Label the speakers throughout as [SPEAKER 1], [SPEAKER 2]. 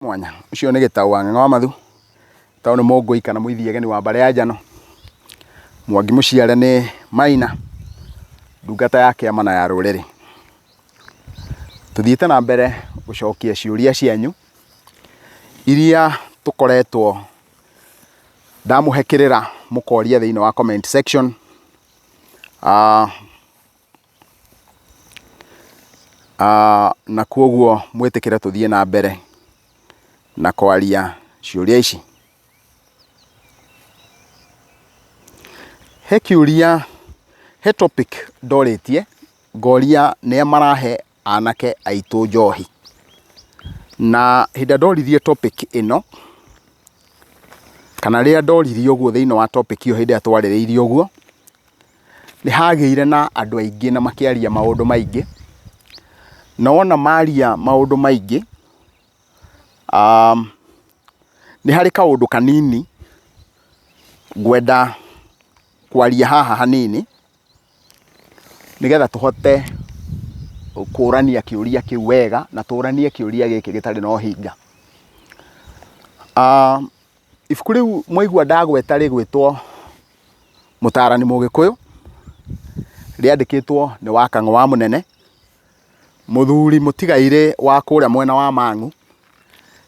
[SPEAKER 1] mwanya ucio ni gitau wa Ng'eng'o wa Mathu tau ni Mungui kana Muithiageni wa Mbare ya Njano. Mwangi Muciare ni Maina ndungata ya kiama ya ruriri. Tuthiite na mbere gucokia ciuria cianyu iria tukoretwo ndamuhekirira mukoria thiini wa comment section. Na kuoguo mwitikire tuthie na mbere na kwaria ciuria ici. He kiuria he topic ndoritie ngoria ne marahe anake aitu njohi, na hinda ndorithie topic ino kana ria ndoririe uguo thiini wa topic iyo hinda twaririirie uguo ni hagiire na andu aingi na makiaria maundu maingi, na wona maria maundu maingi ni hari kaundu kanini ngwenda kwaria haha hanini nigetha tuhote kurania kiuria kiu wega na turanie kiuria giki gitari no hinga. Ifuku riu mwaigua ndagweta rigwitwo Mutarani Mugikuyu riandikitwo ni wa Kang'o wa Munene, muthuri mutigaire wa kuria mwena wa Mang'u,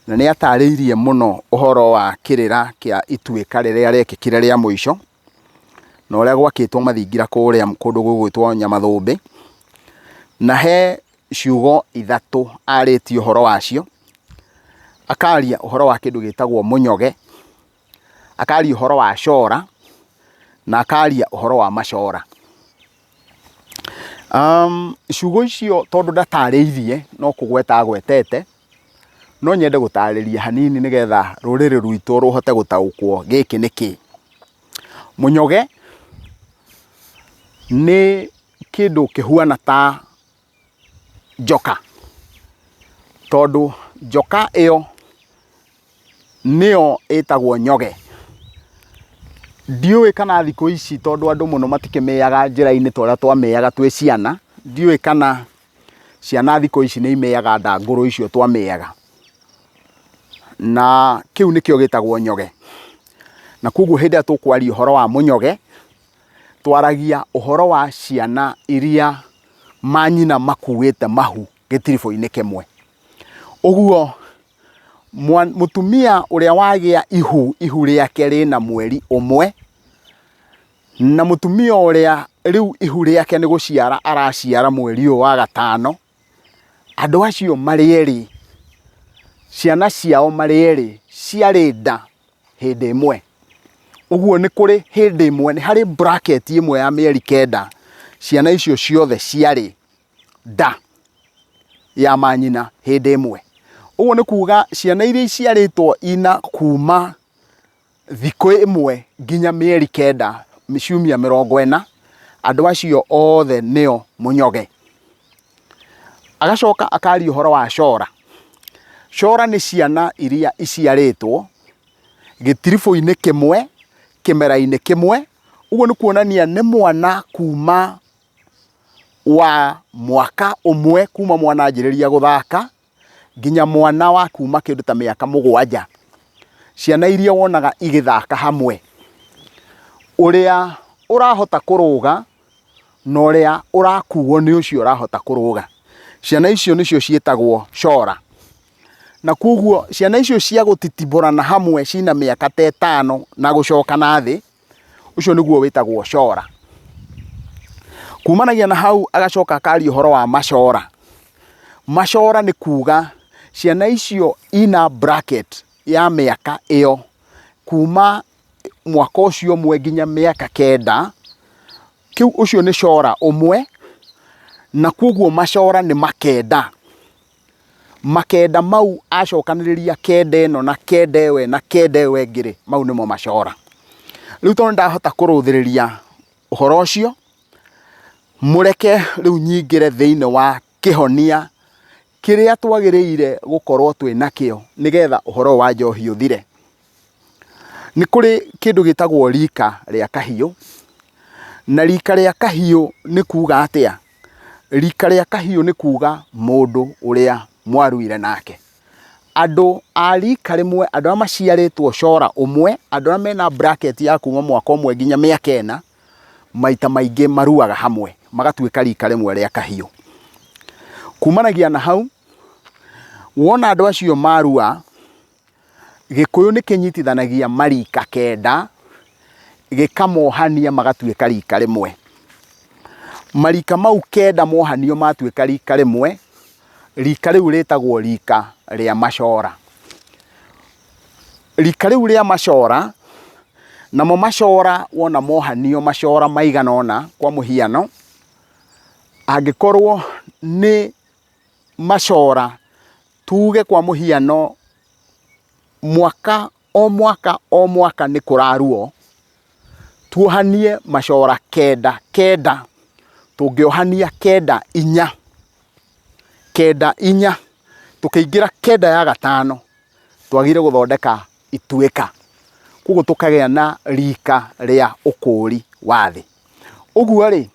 [SPEAKER 1] na ni atariirie muno uhoro wa kirira kia ituika riria rekikire ria muico na uria gwakitwo mathingira kuria kundu gugwitwo Nyamathumbi, na he ciugo ithatu aritie uhoro wacio. Akaria uhoro wa kindu gitagwo munyoge, akaria uhoro wa cora, na akaria uhoro wa macora. Ciugo icio tondu ndatariithie no kugweta agwetete, no nyende gutariria hanini nigetha ruriri rwitu ruhote gutaukwo giki niki. Munyoge ni kindu kihuana ta njoka, tondu njoka iyo niyo itagwo nyoge. Ndiui kana thiku ici tondu andu muno matikimiaga njira-ini toria twamiaga twi ciana, ndiui kana ciana thiku ici ni imiaga ndanguru icio twamiaga, na kiu nikio gitagwo nyoge. Na kuguo hinda tukwaria uhoro wa munyoge twaragia uhoro wa ciana iria manyina makuite mahu gitiribo-ini kimwe. Uguo mutumia uria wagia ihu riake rina mweri umwe, na mutumia uria riu ihu riake ni guciara araciara mweri wa gatano, andu acio mari eri ciana ciao mari eri ciari nda hindi imwe. Uguo ni kuri hindi imwe, ni hari bracket imwe ya mieri kenda ciana icio ciothe ciari nda ya manyina hindi imwe. Uguo ni kuga ciana iria ciaritwo ina kuma thiku imwe nginya mieri kenda ciumia 40, andu acio othe nio munyoge. Agacoka akaria uhoro wa cora. Cora ni ciana iria iciaritwo gitiribo-ini kimwe kimera-ini kimwe. Uguo ni kuonania ni mwana kuma wa mwaka umwe, kuma mwana anjiriria guthaka nginya mwana wa kuma kindu ta miaka 7. Ciana iria wonaga igithaka hamwe, uria urahota kuruga na uria urakuo ni ucio urahota kuruga. Ciana icio nicio cietagwo cora. Na kuguo ciana icio cia gutitiburana hamwe cina miaka ta 5 na gucoka na thi, ucio niguo witagwo cora. Kumanagia na hau agacoka akaria uhoro wa macora. Macora ni kuga ciana icio ina bracket ya miaka iyo kuma mwaka ucio umwe nginya miaka 9, kiu ucio ni cora umwe, na kuguo macora ni makenda. Makenda mau acokaniriria kenda ino na kenda ewe na kenda ewe ngiri, mau nimo macora. Riu tondu ndahota kuruthiriria uhoro ucio, mureke riu nyingire thiini wa kihonia kiria twagiriire gukorwo twi nakio nigetha uhoro wa njohi uthire. Ni kuri kindu gitagwo rika ria kahiu, na rika ria kahiu ni kuga atia? Rika ria kahiu ni kuga mundu uria mwaruire nake. andũ a rika rĩmwe, andũ arĩa maciarĩtwo cora ũmwe, andũ arĩa mena bracket ya kuma mwaka ũmwe nginya mĩaka 4, maita maingĩ maruaga hamwe, magatuĩka rika rĩmwe rĩa kahiũ. Kumanagia na hau, wona andũ acio marua, Gĩkũyũ nĩ kĩnyitithanagia marika 9, gĩkamohania magatuĩka rika rĩmwe. Marika mau 9 mohanio matuĩka rika rĩmwe, rika rĩu rĩtagwo rika rĩa macora. Rika rĩu rĩa macora, namo macora wona mohanio macora maigana ũna, kwa mũhiano, angĩkorwo nĩ macora tuge kwa mũhiano mwaka o mwaka nĩ kũraruo, tuohanie macora 9, tũngĩohania 9 4, tũkĩingĩra 9 ya gatano, twagire gũthondeka ituĩka. Koguo tũkagĩa na rika rĩa ũkũri wa thĩ. Ũguo rĩ,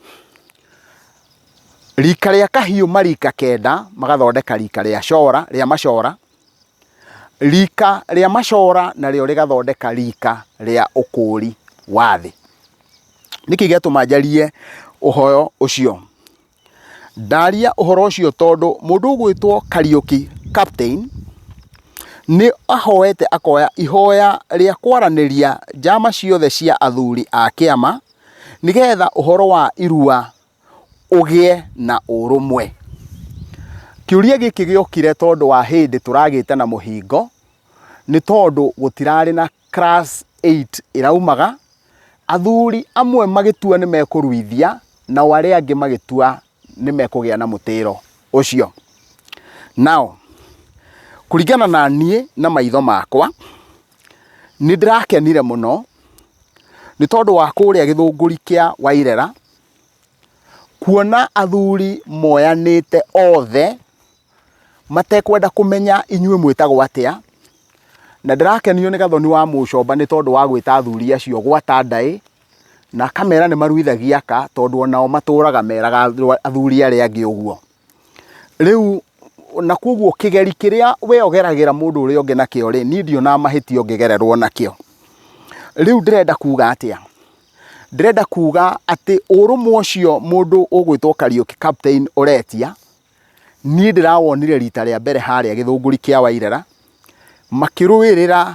[SPEAKER 1] rika rĩa kahiũ marika 9 magathondeka rika rĩa macora, rika rĩa macora narĩo rĩgathondeka rika rĩa ũkũri wa thĩ. Nĩkĩ gĩatũma njarie ũhoro ũcio? Ndaria ũhoro ũcio tondũ mũndũ ũgwĩtwo Kariuki Captain nĩ ahoete akoya ihoya rĩa kwaranĩria njama ciothe cia athuri a kĩama nĩgetha ũhoro wa irua ũgĩe na ũrũmwe. Kĩũria gĩkĩ gĩokire tondũ wa hĩndĩ tũragĩte na mũhingo, nĩ tondũ gũtirarĩ na class 8 ĩraumaga, athuri amwe magĩtua nĩ mekũruithia na arĩa angĩ magĩtua nĩ mekũgĩa na mũtĩro ũcio. Nao kũringana na niĩ na maitho makwa, nĩ ndĩrakenire mũno nĩ tondũ wa kũrĩa gĩthũngũri kĩa Wairera, kuona athuri moyanĩte othe matekwenda kũmenya inyuĩ mwĩtagwo atĩa, na ndĩrakenio nĩ Gathoni wa Mũcomba nĩ tondũ wa gwĩta athuri acio gwata ndaĩ, na kamera nĩ maruithagia aka tondũ onao matũraga meraga athuri arĩa angĩ ũguo. Rĩu na koguo kĩgeri kĩrĩa we ogeragĩra mũndũ ũrĩa ũngĩ nakĩo rĩ, niĩ ndionaga mahĩtia ũngĩgererwo nakĩo. Rĩu ndĩrenda kuga atĩa? Ndĩrenda kuga atĩ ũrũmwe ũcio mũndũ ũgwĩtwo Kariuki Captain ũretia, niĩ ndĩrawonire rita rĩa mbere harĩa gĩthũngũri kĩa Wairera, makĩrũĩrĩra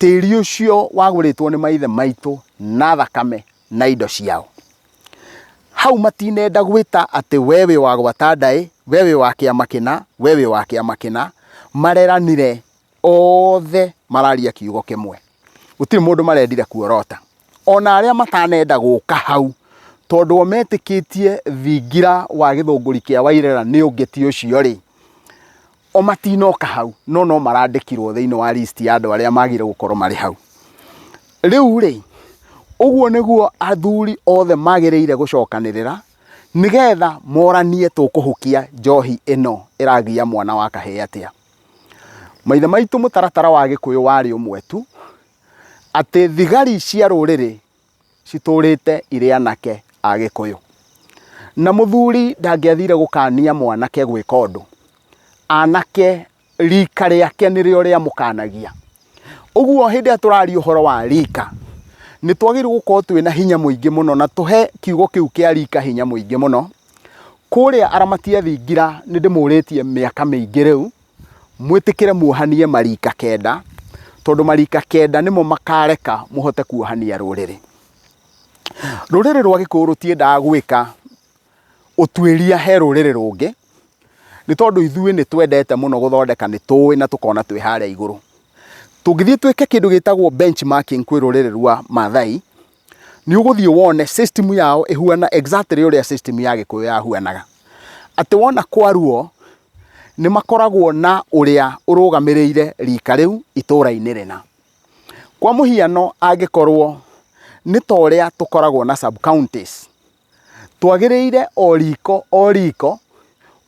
[SPEAKER 1] tĩri ũcio wagũrĩtwo nĩ maithe maitũ na thakame na indo ciao. Hau matinenda gwĩta atĩ wewe wa gwata ndaĩ, wewe wa kĩama kĩna, wewe wa kĩama kĩna, mareranire othe mararia kiugo kĩmwe. Gũtirĩ mũndũ marendire kuorota. Ona arĩa matanenda gũka hau tondũ o metĩkĩtie thingira wa gĩthũngũri kĩa Wairera nĩ ũngĩti ũcio rĩ, o matinoka hau, no marandĩkirwo thĩinĩ wa list ya andũ arĩa magire gũkorwo marĩ hau. Rĩu rĩ, ũguo nĩguo athuri othe magĩrĩire gũcokanĩrĩra nĩgetha moranie tũkũhukia njohi ĩno ĩragia mwana wa kahĩĩ atĩa. Maithe maitũ mũtaratara wa Gĩkũyũ warĩ ũmwe tu, atĩ thigari cia rũrĩrĩ citũrĩte irĩ anake a Gĩkũyũ, na mũthuri ndangĩathire gũkania mwanake gwĩka ũndũ. Anake rika rĩake nĩrĩo rĩamũkanagia. Ũguo hĩndĩ ĩrĩa tũraria ũhoro wa rika, nĩ twagĩrĩirwo gũkorwo twĩna hinya mũingĩ mũno na tũhe kiugo kĩu kĩa rika hinya mũingĩ mũno. Kũrĩa aramatia thingira nĩ ndĩmũrĩtie mĩaka mĩingĩ rĩu, mwĩtĩkĩre muohanie marika 9, tondũ marika 9 nĩmo makareka mũhote kuohania rũrĩrĩ. Rũrĩrĩ rwa Gĩkũyũ rũtiendaga gwĩka ũtuĩria he rũrĩrĩ rũngĩ, nĩ tondũ ithuĩ nĩ twendete mũno gũthondeka nĩ tũĩ na tũkona twĩ harĩa igũrũ. Tũngĩthiĩ twĩke kĩndũ gĩtagwo benchmarking kwĩ rũrĩrĩ rwa Maathai, nĩ ũgũthiĩ wone system yao ĩhuana exactly ũrĩa system ya Gĩkũyũ yahuanaga. Atĩ wona kwaruo nĩ makoragwo na ũrĩa ũrũgamĩrĩire rika rĩu itũũra-inĩ rĩna. Kwa mũhiano angĩkorwo nĩ ta ũrĩa tũkoragwo na sub counties, twagĩrĩire o riko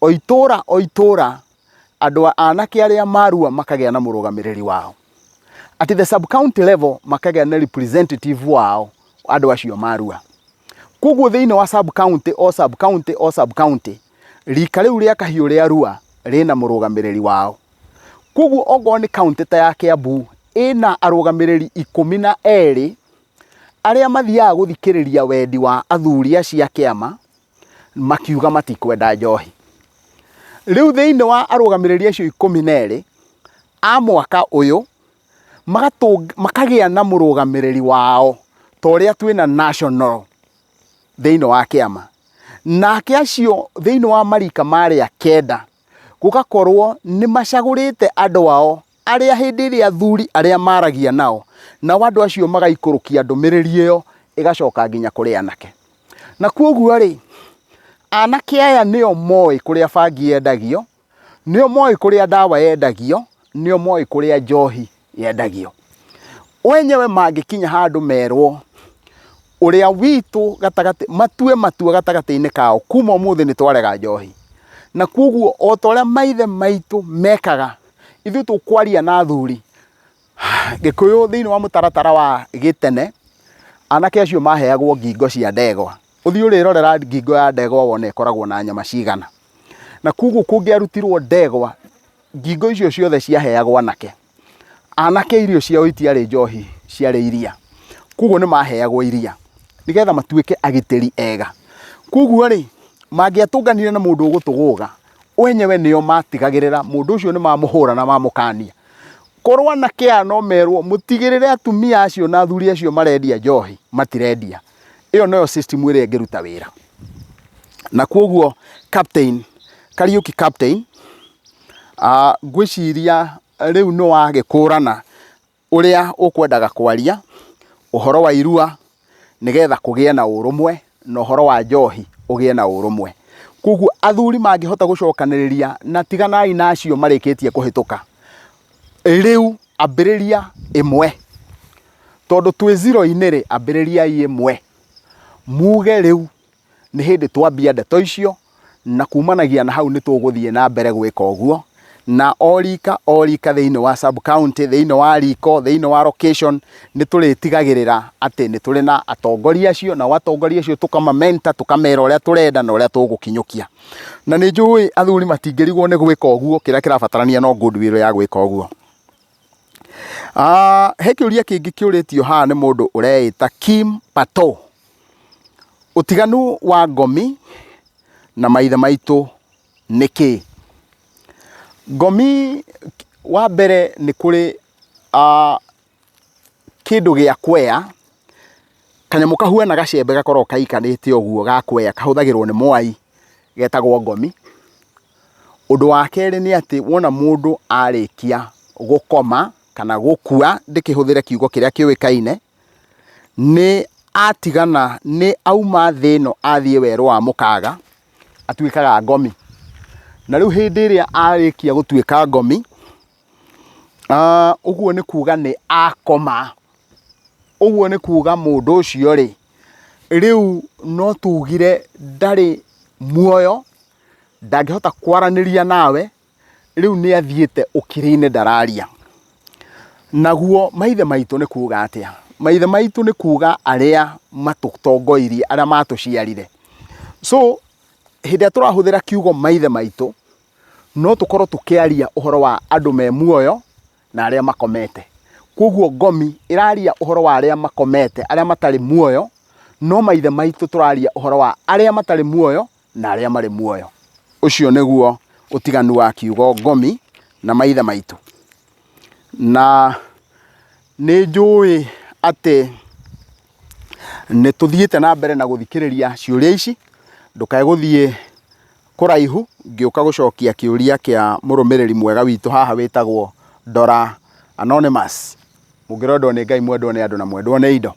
[SPEAKER 1] o itũũra andũ anake arĩa marua makagĩa na mũrũgamĩrĩri wao. At the sub county level makagĩa na representative wao andũ acio marua. Koguo thĩinĩ wa sub county rika rĩu rĩa kahiũ rĩa rua rĩna mũrũgamĩrĩri wao. Koguo ongo ni county ta ya Kiambu ina arugamiriri 12 aria mathiaga guthikiriria wendi wa athuri acia kiama makiuga matikwenda njohi. Riu thiini wa arugamiriri acio 12 a mwaka uyu makagia na murugamiriri wao toria twina national thiini wa kiama, nake acio thiini wa marika maria kenda gugakorwo ni macagurite andu ao aria hindi ria athuri aria maragia nao, na andu acio magaikurukia ndumiriri iyo igacoka nginya kuri anake. Na koguo ri anake aya nio moi kuria bangi yendagio, nio moi kuria ndawa yendagio, nio moi kuria njohi yendagio. Wenyewe mangikinya handu merwo uria witu gatagati matue matua gatagati-ini kao kuma umuthi ni twarega njohi, na koguo o toria maithe maitu mekaga ithu tukwaria na athuri Gikuyu thiini wa mutaratara wa gitene anake acio maheagwo ngingo cia ndegwa. Uthi urirorera ngingo ya ndegwa wone ikoragwo na nyama cigana, na koguo kungiarutirwo ndegwa ngingo icio ciothe ciaheagwo anake. Anake irio ciao itiari njohi, ciari iria, koguo ni maheagwo iria nigetha matuike agiteri ega. Koguo ri mangiatunganire na mundu ugutuguga wenyewe nio matigagirira mundu ucio ni mamuhura na mamukania. Korwo anake aya no merwo mutigirire atumia acio na athuri acio marendia njohi matirendia, iyo noyo system iria ingiruta wira. Na koguo captain Kariuki captain ngwiciria riu no wagikurana uria ukwendaga kwaria uhoro wa irua nigetha kugie na urumwe na uhoro wa njohi ugie na urumwe. Koguo athuri mangihota gucokaniriria na tiganai na acio marikitie kuhituka riu ambiriria imwe tondu twi 0-ini ri ambiriria imwe muge riu ni hindi twambia ndeto icio na kumanagia na hau ni tuguthie na mbere gwika uguo, na orika thiini wa sub county, thiini wa riko, thiini wa location ni turitigagirira ati ni turi na atongoria acio, na atongoria acio tukamamenta tukamera uria turenda na uria tugukinyukia. Na ni njui athuri matingirigwo ni gwika uguo, kiria kirabatarania no goodwill ya gwika uguo. He kiuria kingi kiuritio haha ni mundu ureita Kim Pato, utiganu wa ngomi na maithe maitu niki? Ngomi wa mbere ni kuri kindu gia kwea kanyamu kahuana gacembe gakorwo kaikanite uguo ga kwea kahuthagirwo ni mwai getagwo ngomi. Undu wa keri ni ati wona mundu arikia gukoma kana gukua, ndikihuthire kiugo kiria kiuikaine, ni atigana ni auma thino athie weru wa mukaga atuikaga ngomi. Na riu hindi iria arikia gutuika ngomi uguo ni kuga ni akoma, uguo ni kuga mundu ucio ri riu no tugire ndari muoyo, ndangihota kwaraniria nawe, riu ni athiete ukiri-ini ndararia. Naguo maithe maitu ni kuga atia? Maithe maitu ni kuga aria matutongoirie, aria matuciarire. So hindi turahuthira kiugo maithe maitu no tukorwo tukiaria uhoro wa andu me muoyo na aria makomete. Koguo ngomi iraria uhoro wa aria makomete, aria matari muoyo, no maithe maitu turaria uhoro wa aria matari muoyo na aria mari muoyo. Ucio niguo utiganu wa kiugo ngomi na maithe maitu. Na ni njui ati ni tuthiete na mbere na guthikiriria ciuria ici, ndukae guthie kuraihu ngiuka gucokia kiuria kia murumiriri mwega witu haha witagwo Dora Anonymous. Mungirondwo ni Ngai, mwendwo ni andu na mwendwo ni indo.